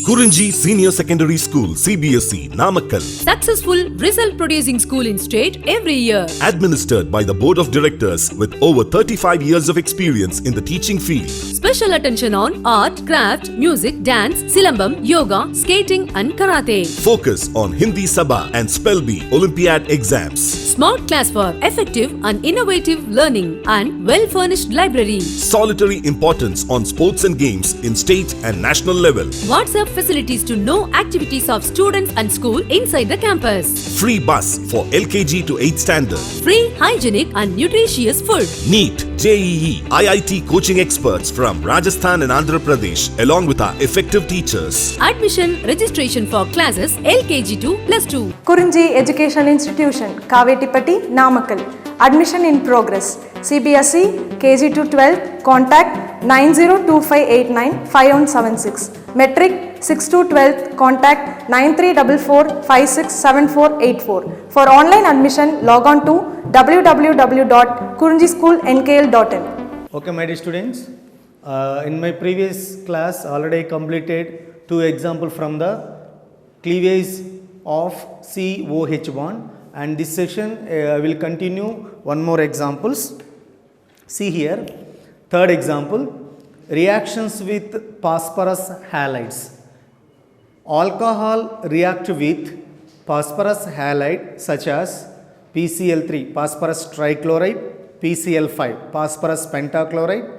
Kurinji Senior Secondary School, CBSE, Namakkal. Successful result producing school in state every year. Administered by the Board of Directors with over 35 years of experience in the teaching field. Special attention on art, craft, music, dance, silambam, yoga, skating and karate. Focus on Hindi Sabha and Spell Bee Olympiad exams. Smart class for effective and innovative learning and well-furnished library. Solitary importance on sports and games in state and national level. WhatsApp facilities to know activities of students and school inside the campus. Free bus for LKG to 8th standard. Free, hygienic and nutritious food. NEET, JEE, IIT coaching experts from Rajasthan and Andhra Pradesh along with our effective teachers. Admission registration for classes LKG to +2. Kurinji Education Institution, Kavetipatti, Namakkal. Admission in progress. CBSE, KG to 12, contact 9025895176. Metric 6 to 12, contact 9344567484. For online admission, log on to www.kurinjischoolnkl.in. Okay, my dear students, in my previous class already completed two examples from the cleavage of COH bond, and this session I will continue one more examples. See here, third example, reactions with phosphorus halides. Alcohol react with phosphorus halide such as PCl3, phosphorus trichloride, PCl5, phosphorus pentachloride,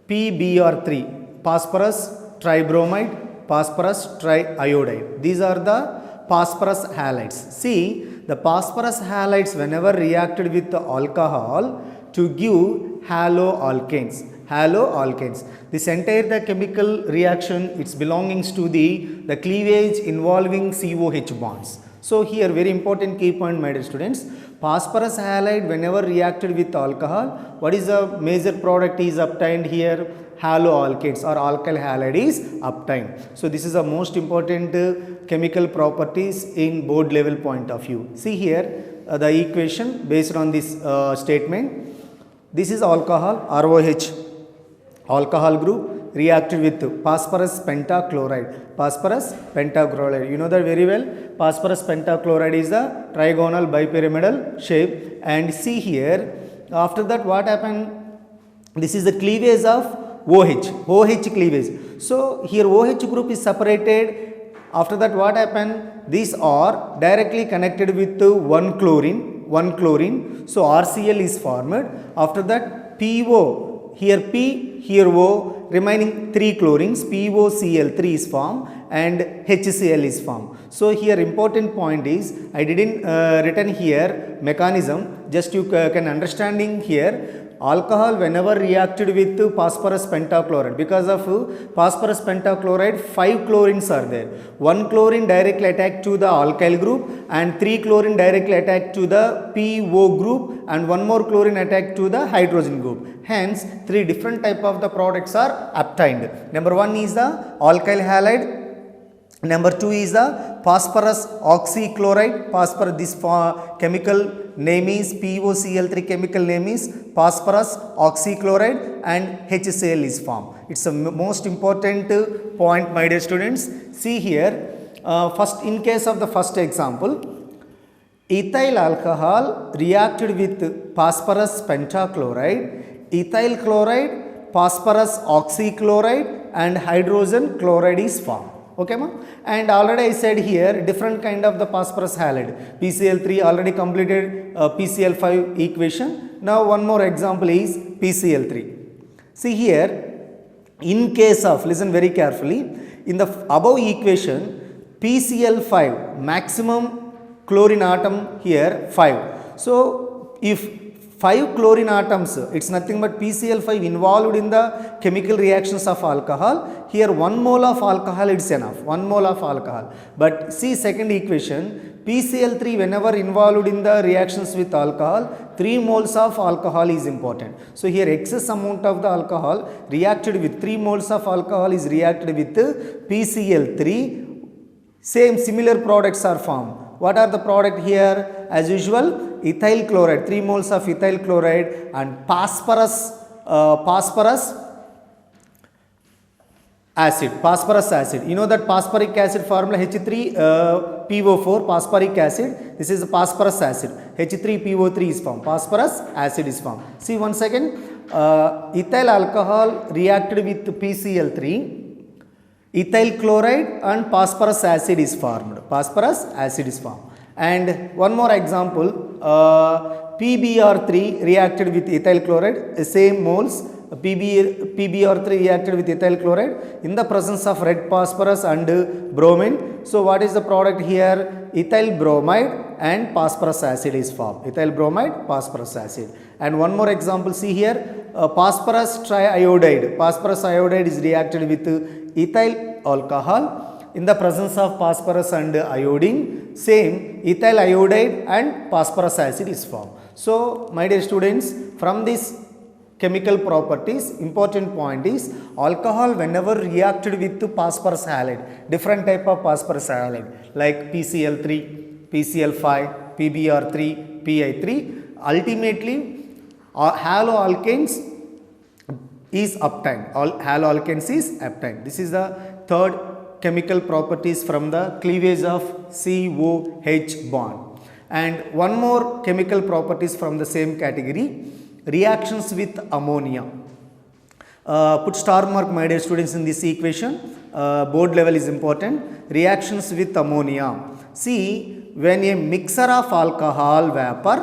PBr3, phosphorus tribromide, phosphorus triiodide. These are the phosphorus halides. See, the phosphorus halides whenever reacted with the alcohol to give haloalkanes. Haloalkanes. This entire chemical reaction, it's belongings to the cleavage involving COH bonds. So here very important key point, my dear students, phosphorus halide whenever reacted with alcohol, what is the major product is obtained here? Haloalkanes or alkyl halide is obtained. So this is the most important chemical properties in board level point of view. See here the equation based on this statement. This is alcohol, ROH, alcohol group reacted with phosphorus pentachloride. Phosphorus pentachloride, you know that very well. Phosphorus pentachloride is the trigonal bipyramidal shape. And see here, after that what happened? This is the cleavage of OH cleavage. So here OH group is separated. After that what happened? These are directly connected with one chlorine. So RCl is formed. After that PO, here P, here O, remaining 3 chlorines, POCl3 is formed and HCl is formed. So here important point is, I didn't written here mechanism, just you can understanding here. Alcohol whenever reacted with phosphorus pentachloride, because of phosphorus pentachloride 5 chlorines are there. 1 chlorine directly attacked to the alkyl group and 3 chlorine directly attacked to the PO group and 1 more chlorine attacked to the hydrogen group. Hence 3 different type of the products are obtained. Number 1 is the alkyl halide. Number 2 is the phosphorus oxychloride. Phosphorus, this chemical name is POCl3, chemical name is phosphorus oxychloride, and HCl is formed. It's a most important point, my dear students. See here, first in case of the first example, ethyl alcohol reacted with phosphorus pentachloride, ethyl chloride, phosphorus oxychloride and hydrogen chloride is formed. Okay, ma? And already I said here different kind of the phosphorus halide. PCl3 already completed PCl5 equation. Now one more example is PCl3. See here, in case of, listen very carefully, in the above equation, PCl5 maximum chlorine atom here 5. So if 5 chlorine atoms, it's nothing but PCl5 involved in the chemical reactions of alcohol. Here 1 mole of alcohol is enough, 1 mole of alcohol. But see second equation, PCl3 whenever involved in the reactions with alcohol, 3 moles of alcohol is important. So here excess amount of the alcohol reacted with 3 moles of alcohol is reacted with PCl3. Same similar products are formed. What are the product here? As usual, ethyl chloride, 3 moles of ethyl chloride and phosphorus acid, phosphorus acid. You know that phosphoric acid formula H3PO4, phosphoric acid. This is phosphorus acid. H3PO3 is formed. Phosphorus acid is formed. See one second. Ethyl alcohol reacted with PCl3. Ethyl chloride and phosphorus acid is formed. Phosphorus acid is formed. And one more example. PBr3 reacted with ethyl chloride. Same moles. PBr3 reacted with ethyl chloride in the presence of red phosphorus and bromine. So what is the product here? Ethyl bromide and phosphorus acid is formed. Ethyl bromide, phosphorus acid. And one more example, see here, phosphorus triiodide. Phosphorus iodide is reacted with ethyl alcohol in the presence of phosphorus and iodine. Same ethyl iodide and phosphorus acid is formed. So my dear students, from this chemical properties, important point is alcohol whenever reacted with phosphorus halide, different type of phosphorus halide like PCl3, PCl5, PBr3, Pi3, ultimately haloalkanes is obtained. Haloalkanes is obtained. This is the third chemical properties from the cleavage of COH bond. And one more chemical properties from the same category, reactions with ammonia. Put star mark, my dear students, in this equation. Board level is important. Reactions with ammonia. See, when a mixture of alcohol vapor,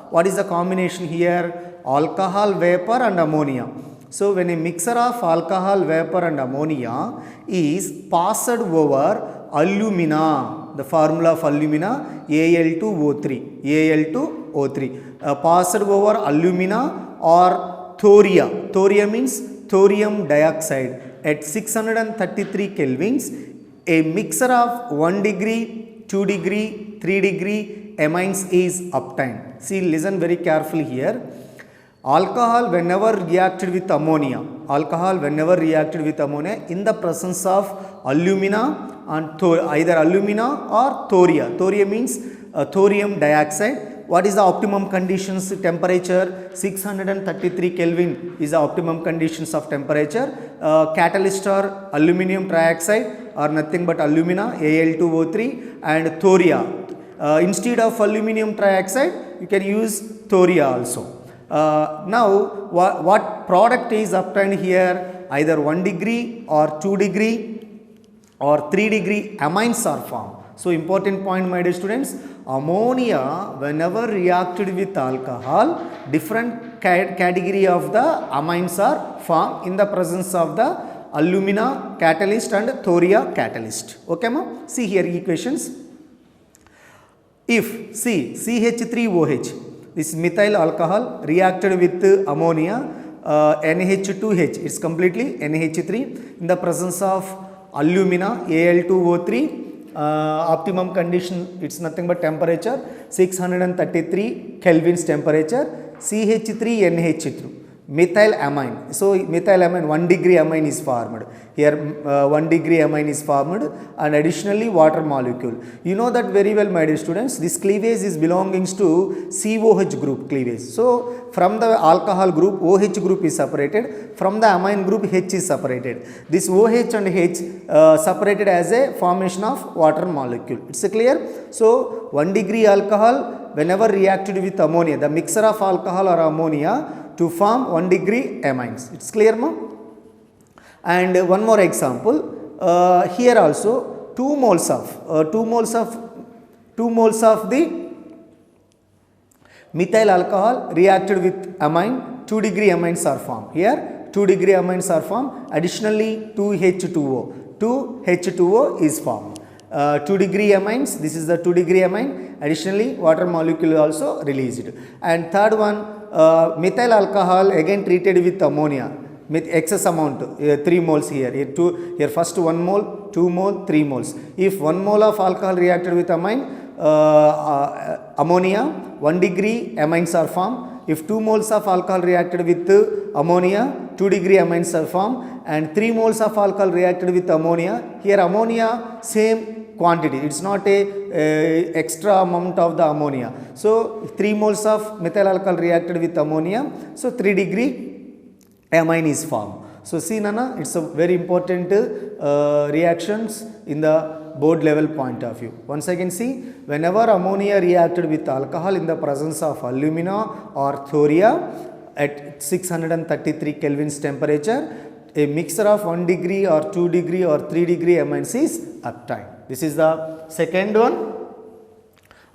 what is the combination here? Alcohol vapor and ammonia. So when a mixture of alcohol vapor and ammonia is passed over alumina, the formula of alumina Al2O3, passed over alumina or thoria. Thoria means thorium dioxide at 633 kelvins. A mixture of 1 degree, 2 degree, 3 degree amines is obtained. See, listen very carefully here. Alcohol whenever reacted with ammonia, in the presence of alumina and either alumina or thoria. Thoria means thorium dioxide. What is the optimum conditions? Temperature 633 Kelvin is the optimum conditions of temperature. Catalyst or aluminum trioxide or nothing but alumina, Al2O3 and thoria. Instead of aluminum trioxide, you can use thoria also. Now what product is obtained here? Either 1 degree or 2 degree or 3 degree amines are formed. So important point, my dear students, ammonia whenever reacted with alcohol, different category of the amines are formed in the presence of the alumina catalyst and thoria catalyst. Okay ma? See here equations. If CH3OH, this methyl alcohol reacted with ammonia, NH2H, it's completely NH3 in the presence of alumina, Al2O3, optimum condition, it's nothing but temperature 633 Kelvins temperature, CH3NH2, methyl amine. So methyl amine, 1 degree amine is formed. Here 1 degree amine is formed and additionally water molecule. You know that very well, my dear students, this cleavage is belonging to COH group cleavage. So from the alcohol group, OH group is separated, from the amine group H is separated. This OH and H separated as a formation of water molecule. It's clear? So 1 degree alcohol whenever reacted with ammonia, the mixture of alcohol or ammonia to form 1 degree amines. It's clear, ma? And one more example, here also 2 moles of the methyl alcohol reacted with amine, 2 degree amines are formed. Here 2 degree amines are formed, additionally 2H2O. 2H2O is formed. 2 degree amines, this is the 2 degree amine, additionally water molecule also released. And third one, methyl alcohol again treated with ammonia, with excess amount, 3 moles here. Here first 1 mole, 2 mole, 3 moles. If 1 mole of alcohol reacted with amine, ammonia, 1 degree amines are formed. If 2 moles of alcohol reacted with ammonia, 2 degree amines are formed, and 3 moles of alcohol reacted with ammonia. Here ammonia same quantity, it's not a extra amount of the ammonia. So 3 moles of methyl alcohol reacted with ammonia, so 3 degree amine is formed. So see Nana, it's a very important reactions in the board level point of view. Once again see, whenever ammonia reacted with alcohol in the presence of alumina or thoria at 633 Kelvin's temperature, a mixture of 1 degree or 2 degree or 3 degree MNC is obtained. This is the second one.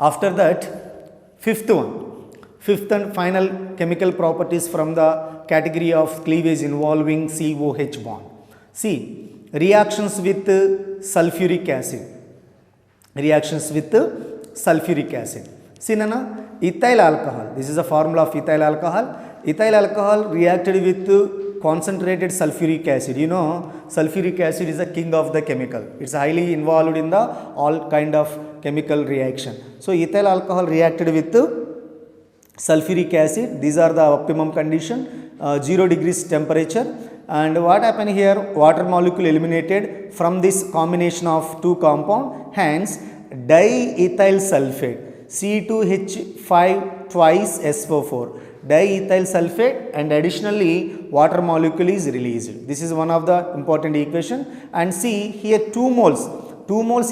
After that, fifth and final chemical properties from the category of cleavage involving COH bond. See, reactions with sulfuric acid. See Nana, ethyl alcohol. This is the formula of ethyl alcohol. Ethyl alcohol reacted with concentrated sulfuric acid. You know, sulfuric acid is the king of the chemical. It's highly involved in the all kind of chemical reaction. So ethyl alcohol reacted with sulfuric acid. These are the optimum condition, 0 degrees temperature. And what happened here, water molecule eliminated from this combination of two compound, hence diethyl sulfate, C2H5 twice SO4, diethyl sulfate, and additionally water molecule is released. This is one of the important equation. And see here 2 moles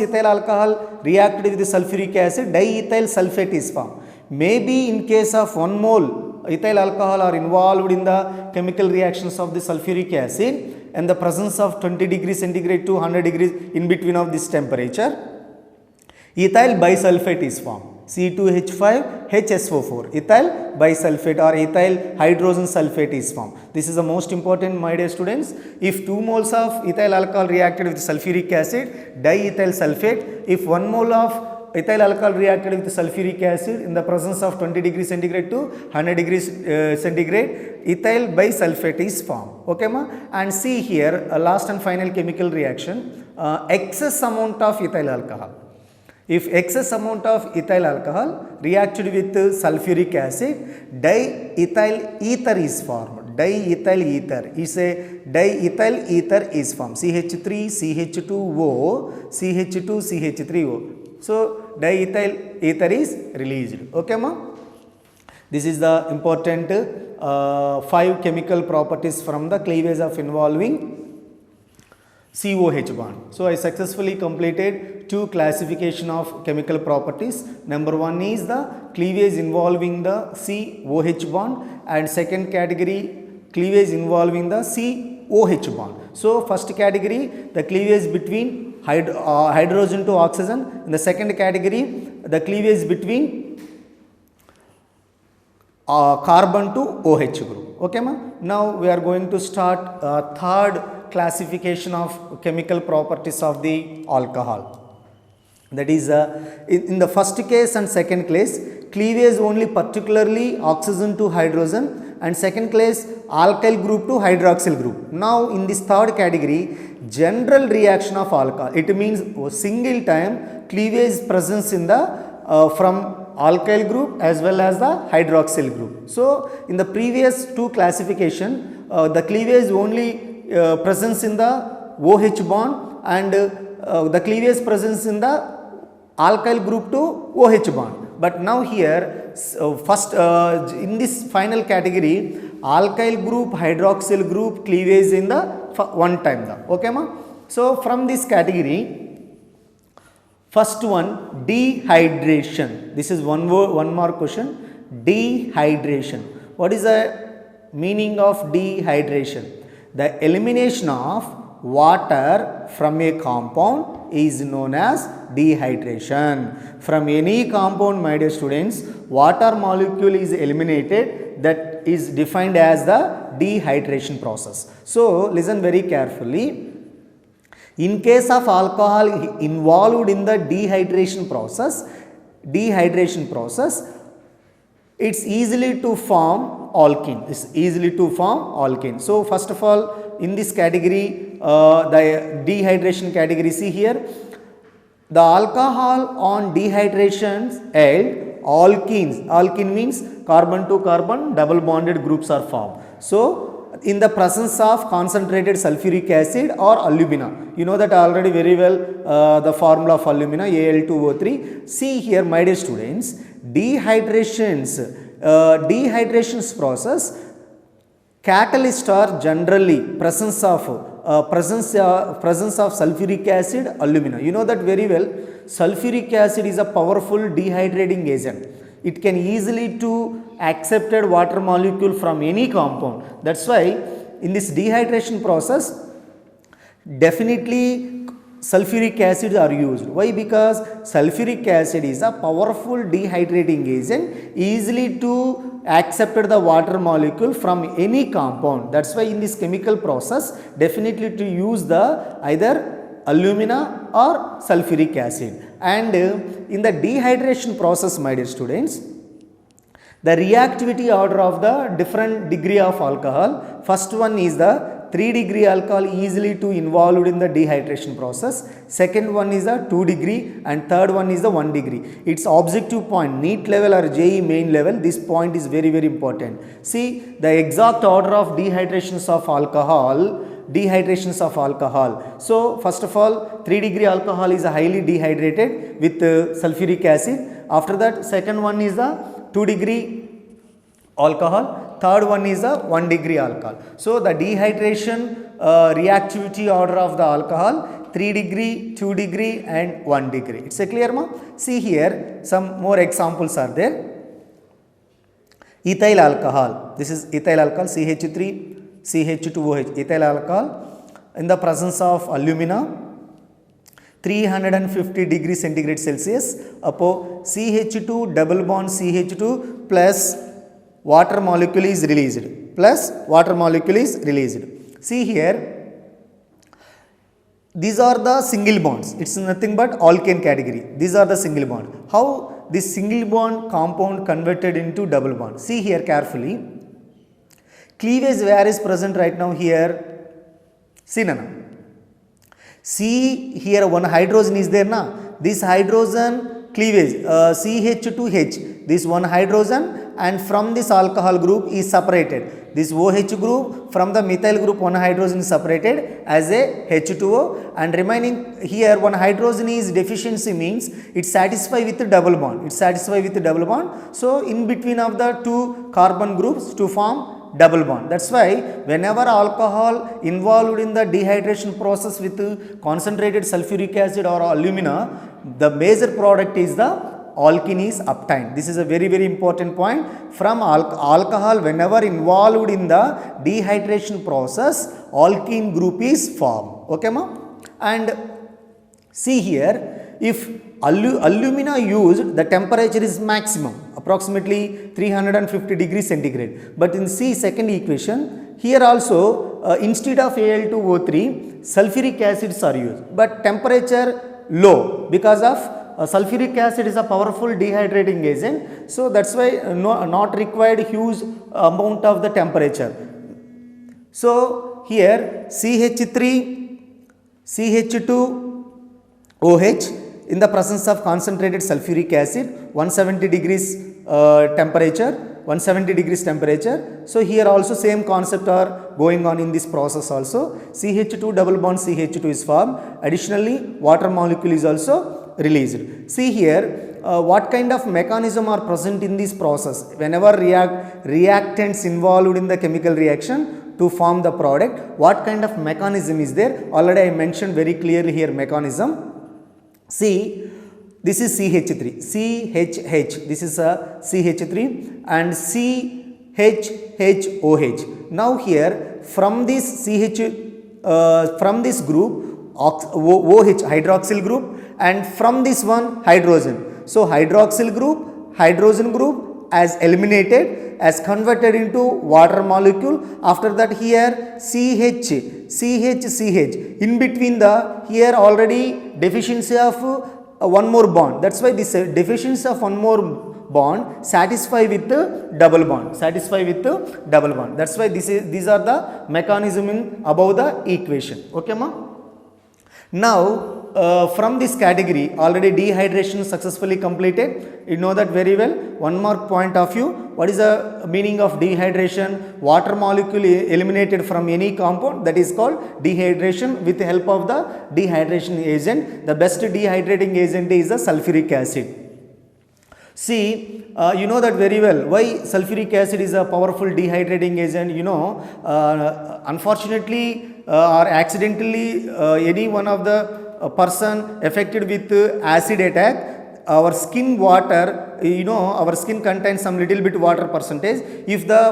ethyl alcohol reacted with the sulfuric acid, diethyl sulfate is formed. Maybe in case of 1 mole ethyl alcohol are involved in the chemical reactions of the sulfuric acid and the presence of 20 degrees centigrade to 100 degrees in between of this temperature, ethyl bisulfate is formed, C2H5HSO4, ethyl bisulfate or ethyl hydrogen sulfate is formed. This is the most important, my dear students. If 2 moles of ethyl alcohol reacted with sulfuric acid, diethyl sulfate. If 1 mole of ethyl alcohol reacted with sulfuric acid in the presence of 20 degrees centigrade to 100 degrees centigrade, ethyl bisulfate is formed. Okay ma? And see here a last and final chemical reaction, excess amount of ethyl alcohol. If excess amount of ethyl alcohol reacted with sulfuric acid, diethyl ether is formed. Diethyl ether is formed. CH3 CH2O CH2 CH3O. So diethyl ether is released. Okay ma? This is the important 5 chemical properties from the cleavage of involving COH bond. So I successfully completed 2 classification of chemical properties. Number 1 is the cleavage involving the COH bond, and second category cleavage involving the COH bond. So first category, the cleavage between hydrogen to oxygen. In the second category, the cleavage between carbon to OH group. Okay ma? Now we are going to start third classification of chemical properties of the alcohol. That is in the first case and second case, cleavage only particularly oxygen to hydrogen, and second case alkyl group to hydroxyl group. Now in this third category, general reaction of alcohol, it means single time cleavage presence in the from alkyl group as well as the hydroxyl group. So in the previous 2 classification, the cleavage only presence in the OH bond, and the cleavage presence in the alkyl group to OH bond. But now here first in this final category, alkyl group hydroxyl group cleavage in the one time. Okay ma? So from this category, first one, dehydration. This is one more question. Dehydration. What is the meaning of dehydration? The elimination of water from a compound is known as dehydration. From any compound, my dear students, water molecule is eliminated, that is defined as the dehydration process. So listen very carefully. In case of alcohol involved in the dehydration process, it's easily to form alkene. So first of all, in this category, the dehydration category, see here, the alcohol on dehydration held alkenes. Alkene means carbon to carbon double bonded groups are formed. So in the presence of concentrated sulfuric acid or alumina, you know that already very well, the formula of alumina, Al2O3. See here, my dear students, dehydrations process Catalysts are generally presence of sulfuric acid, alumina. You know that very well. Sulfuric acid is a powerful dehydrating agent. It can easily to accepted water molecule from any compound. That's why in this dehydration process, definitely sulfuric acid are used. Why? Because sulfuric acid is a powerful dehydrating agent, easily to accepted the water molecule from any compound. That's why in this chemical process, definitely to use the either alumina or sulfuric acid. And in the dehydration process, my dear students, the reactivity order of the different degree of alcohol. First one is the 3 degree alcohol easily to involved in the dehydration process. Second one is the 2 degree and third one is the 1 degree. Its objective point, NEET level or JEE main level, this point is very important. See the exact order of dehydrations of alcohol. So first of all, 3 degree alcohol is highly dehydrated with sulfuric acid. After that, second one is the 2 degree alcohol, third one is the 1 degree alcohol. So the dehydration reactivity order of the alcohol, 3 degree, 2 degree and 1 degree. It's a clear ma? See here, some more examples are there. Ethyl alcohol, this is ethyl alcohol, CH3, CH2OH, ethyl alcohol in the presence of alumina, 350 degree centigrade Celsius, upon CH2 double bond CH2 plus water molecule is released, See here, these are the single bonds, it's nothing but alkane category, these are the single bond. How this single bond compound converted into double bond? See here carefully, cleavage where is present right now here? See Nana. See here one hydrogen is there na. This hydrogen cleavage CH2H, this one hydrogen, and from this alcohol group is separated. This OH group from the methyl group one hydrogen is separated as a H2O, and remaining here one hydrogen is deficiency means it satisfy with the double bond. So in between of the two carbon groups to form double bond. That's why whenever alcohol involved in the dehydration process with concentrated sulfuric acid or alumina, the major product is the alkene is obtained. This is a very important point. From alcohol whenever involved in the dehydration process, alkene group is formed. Okay ma? And see here, if alumina used, the temperature is maximum, approximately 350 degrees centigrade. But in C second equation, here also instead of Al2O3, sulfuric acids are used, but temperature low because of sulfuric acid is a powerful dehydrating agent. So that's why not required huge amount of the temperature. So here CH3, CH2OH in the presence of concentrated sulfuric acid, 170 degrees temperature. So here also same concept are going on in this process also. CH2 double bond CH2 is formed. Additionally, water molecule is also released. See here, what kind of mechanism are present in this process? Whenever reactants involved in the chemical reaction to form the product, what kind of mechanism is there? Already I mentioned very clearly here mechanism. See, this is CH3, CHH, this is a CH3 and CHHOH. Now here from this from this group OH hydroxyl group, and from this one hydrogen. So hydroxyl group, hydrogen group as eliminated, as converted into water molecule. After that here CH, in between the here already deficiency of one more bond. That's why this deficiency of one more bond satisfy with the double bond. That's why these are the mechanism in above the equation. Okay ma? Now from this category already dehydration successfully completed. You know that very well. One more point of view. What is the meaning of dehydration? Water molecule eliminated from any compound, that is called dehydration with the help of the dehydration agent. The best dehydrating agent is the sulfuric acid. See, you know that very well. Why sulfuric acid is a powerful dehydrating agent? You know, unfortunately or accidentally, any one of the person affected with acid attack, our skin water, you know, our skin contains some little bit water percentage. If the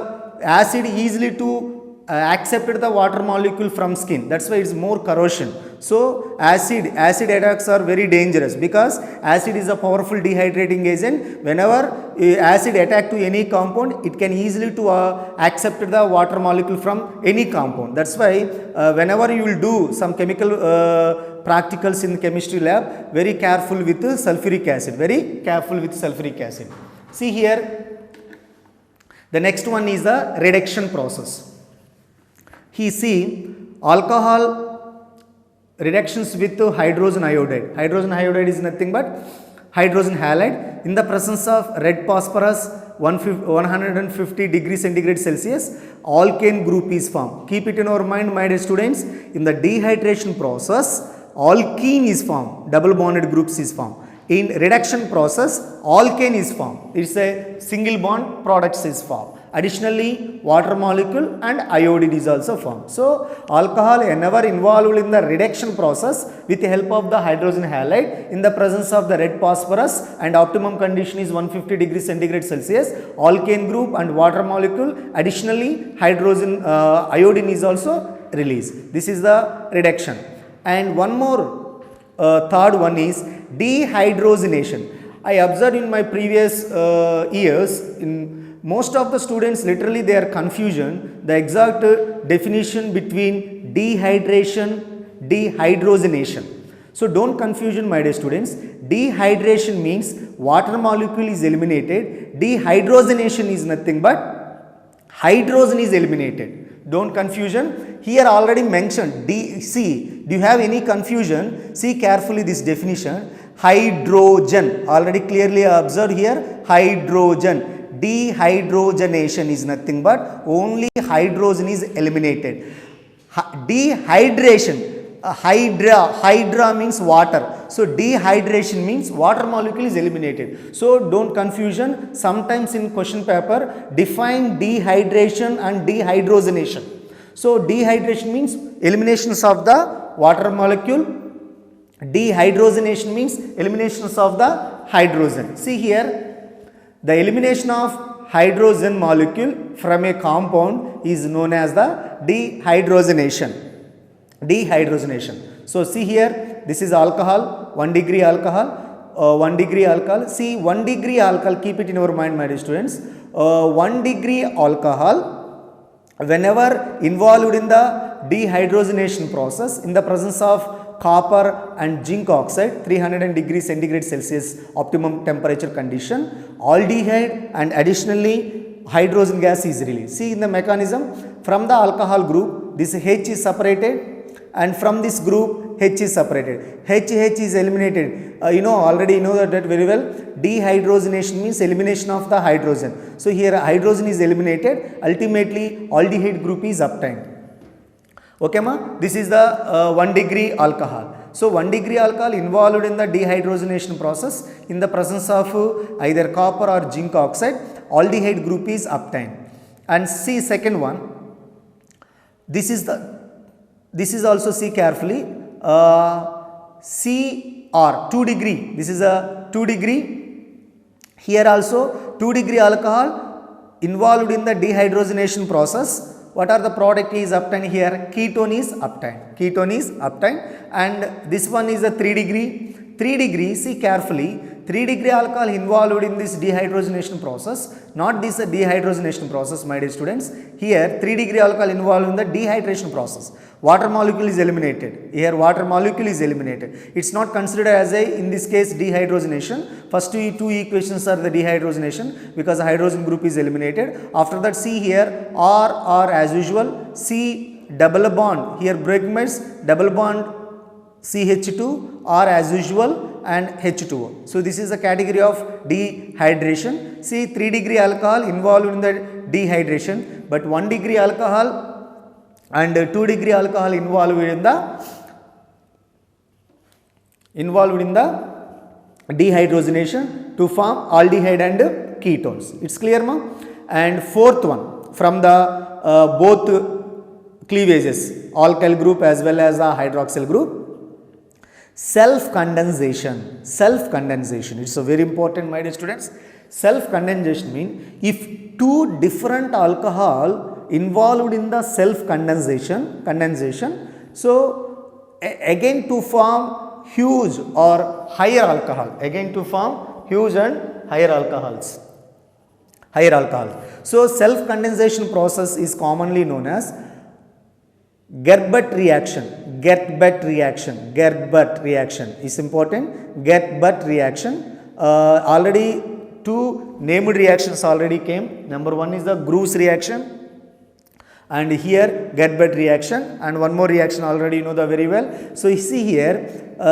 acid easily to accepted the water molecule from skin, that's why it's more corrosion. So acid attacks are very dangerous because acid is a powerful dehydrating agent. Whenever acid attack to any compound, it can easily to accept the water molecule from any compound. That's why whenever you will do some chemical practicals in chemistry lab, very careful with sulfuric acid, very careful with sulfuric acid. See here, the next one is the reduction process. He see alcohol reductions with hydrogen iodide. Hydrogen iodide is nothing but hydrogen halide. In the presence of red phosphorus 150 degrees centigrade Celsius, alkane group is formed. Keep it in our mind, my dear students. In the dehydration process, alkene is formed, double bonded groups is formed. In reduction process, alkane is formed. It's a single bond products is formed. Additionally, water molecule and iodide is also formed. So, alcohol whenever involved in the reduction process with the help of the hydrogen halide in the presence of the red phosphorus, and optimum condition is 150 degrees centigrade Celsius, alkane group and water molecule, additionally hydrogen iodine is also released. This is the reduction. And one more third one is dehydrogenation. I observed in my previous years, in most of the students literally they are confusion the exact definition between dehydration, dehydrogenation. So don't confusion, my dear students. Dehydration means water molecule is eliminated. Dehydrogenation is nothing but hydrogen is eliminated. Don't confusion. Here already mentioned see, do you have any confusion? See carefully this definition. Hydrogen, already clearly observed here, hydrogen. Dehydrogenation is nothing but only hydrogen is eliminated. Dehydration, hydra means water. So dehydration means water molecule is eliminated. So don't confusion. Sometimes in question paper define dehydration and dehydrogenation. So dehydration means eliminations of the water molecule. Dehydrogenation means eliminations of the hydrogen. See here, the elimination of hydrogen molecule from a compound is known as the dehydrogenation. Dehydrogenation. So see here, this is alcohol, 1 degree alcohol, 1 degree alcohol. See 1 degree alcohol, keep it in your mind, my dear students. 1 degree alcohol, whenever involved in the dehydrogenation process in the presence of copper and zinc oxide, 300 degrees centigrade Celsius optimum temperature condition, aldehyde and additionally hydrogen gas is released. See in the mechanism, from the alcohol group this H is separated and from this group H is separated. H is eliminated. You know, already you know that very well. Dehydrogenation means elimination of the hydrogen. So here hydrogen is eliminated, ultimately aldehyde group is obtained. Okay ma, this is the 1 degree alcohol. So 1 degree alcohol involved in the dehydrogenation process in the presence of either copper or zinc oxide, aldehyde group is obtained. And see second one, this is also see carefully, Cr 2 degree, this is a 2 degree. Here also 2 degree alcohol involved in the dehydrogenation process. What are the product is obtained here? Ketone is obtained. Ketone is obtained. And this one is a 3 degree. 3 degree, see carefully, 3 degree alcohol involved in this dehydrogenation process, not this dehydrogenation process, my dear students. Here 3 degree alcohol involved in the dehydration process. Water molecule is eliminated. Here water molecule is eliminated. It's not considered as a, in this case, dehydrogenation. First two equations are the dehydrogenation because the hydrogen group is eliminated. After that, see here R as usual, C double bond, here bromines, double bond CH2, R as usual and H2O. So this is the category of dehydration. See 3 degree alcohol involved in the dehydration, but 1 degree alcohol and 2 degree alcohol involved in the dehydrogenation to form aldehyde and ketones. It's clear, ma? And fourth one, from the both cleavages, alkyl group as well as the hydroxyl group, self condensation. It's a very important, my dear students. Self condensation means if two different alcohol involved in the self condensation, so again to form huge or higher alcohol, higher alcohol. So self condensation process is commonly known as Gerber reaction is important. Gerber reaction, already two named reactions already came. Number one is the Groves reaction, and here Gerber reaction, and one more reaction already you know the very well. So you see here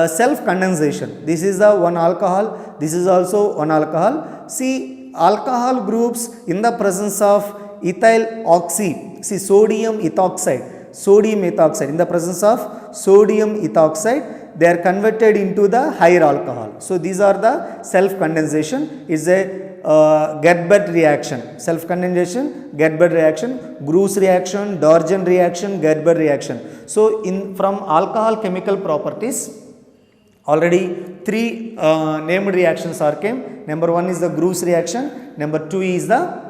self condensation. This is the one alcohol. This is also one alcohol. See, alcohol groups in the presence of ethyl oxy. See, sodium ethoxide. In the presence of sodium ethoxide, they are converted into the higher alcohol. So these are the self condensation. Is a Gerber reaction, self condensation, Gerber reaction, Groves reaction, Dorjan reaction, Gerber reaction. So in from alcohol chemical properties, already three named reactions are came. Number one is the Groves reaction, number two is the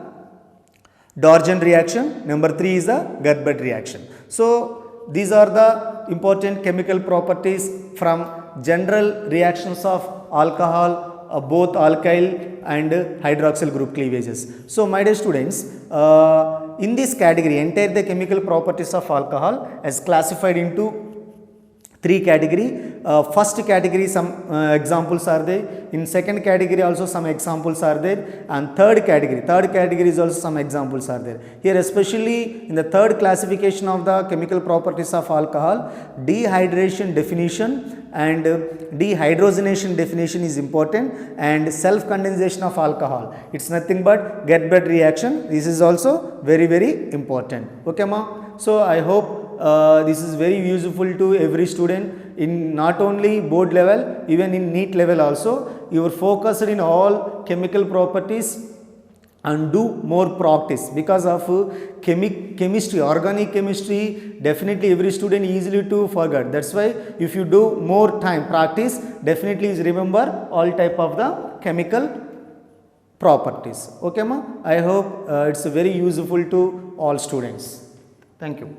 Dorjan reaction, number three is the Gerber reaction. So these are the important chemical properties from general reactions of alcohol, both alkyl and hydroxyl group cleavages. So my dear students, in this category, entire the chemical properties of alcohol is classified into three category. First category, some examples are there. In second category also some examples are there, and third category is also some examples are there. Here especially in the third classification of the chemical properties of alcohol, dehydration definition and dehydrogenation definition is important, and self condensation of alcohol, it's nothing but Gerber reaction. This is also very important. Okay, ma? So I hope this is very useful to every student in not only board level, even in NEET level also. You are focused in all chemical properties and do more practice, because of chemistry, organic chemistry, definitely every student easily to forget. That's why if you do more time practice, definitely is remember all type of the chemical properties. Okay, ma? I hope it's very useful to all students. Thank you.